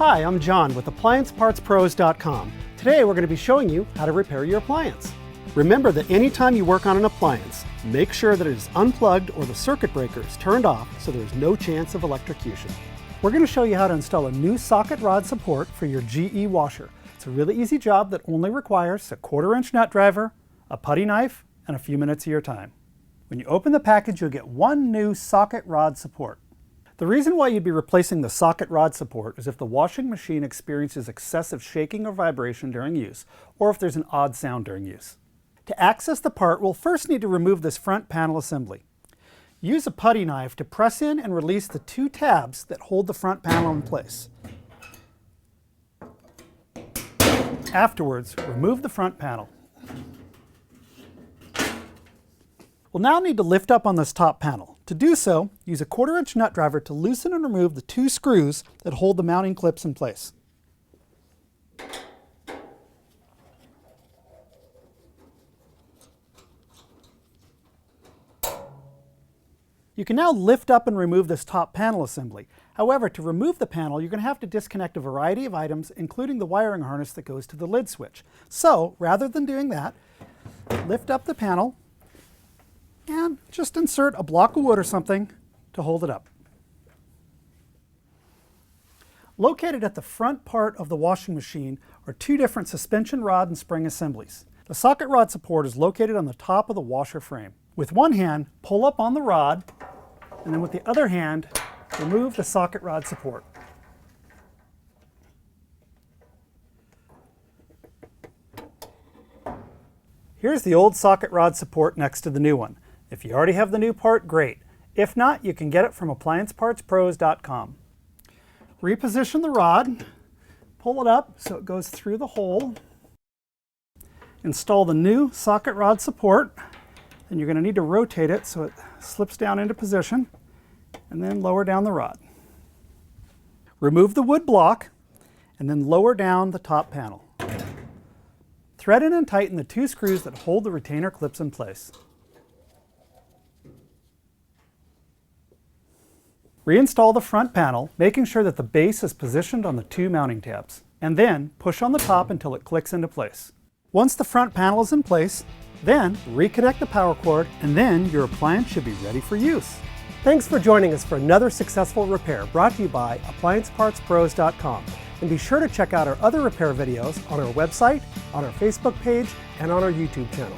Hi, I'm John with AppliancePartsPros.com. Today we're going to be showing you how to repair your appliance. Remember that anytime you work on an appliance, make sure that it is unplugged or the circuit breaker is turned off so there is no chance of electrocution. We're going to show you how to install a new socket rod support for your GE washer. It's a really easy job that only requires a 1/4-inch nut driver, a putty knife, and a few minutes of your time. When you open the package, you'll get one new socket rod support. The reason why you'd be replacing the socket rod support is if the washing machine experiences excessive shaking or vibration during use, or if there's an odd sound during use. To access the part, we'll first need to remove this front panel assembly. Use a putty knife to press in and release the two tabs that hold the front panel in place. Afterwards, remove the front panel. We'll now need to lift up on this top panel. To do so, use a 1/4-inch nut driver to loosen and remove the two screws that hold the mounting clips in place. You can now lift up and remove this top panel assembly. However, to remove the panel, you're going to have to disconnect a variety of items, including the wiring harness that goes to the lid switch. So, rather than doing that, lift up the panel and just insert a block of wood or something to hold it up. Located at the front part of the washing machine are two different suspension rod and spring assemblies. The socket rod support is located on the top of the washer frame. With one hand, pull up on the rod, and then with the other hand, remove the socket rod support. Here's the old socket rod support next to the new one. If you already have the new part, great. If not, you can get it from AppliancePartsPros.com. Reposition the rod, pull it up so it goes through the hole. Install the new socket rod support, and you're going to need to rotate it so it slips down into position, and then lower down the rod. Remove the wood block, and then lower down the top panel. Thread in and tighten the two screws that hold the retainer clips in place. Reinstall the front panel, making sure that the base is positioned on the two mounting tabs, and then push on the top until it clicks into place. Once the front panel is in place, then reconnect the power cord, and then your appliance should be ready for use. Thanks for joining us for another successful repair brought to you by AppliancePartsPros.com. And be sure to check out our other repair videos on our website, on our Facebook page, and on our YouTube channel.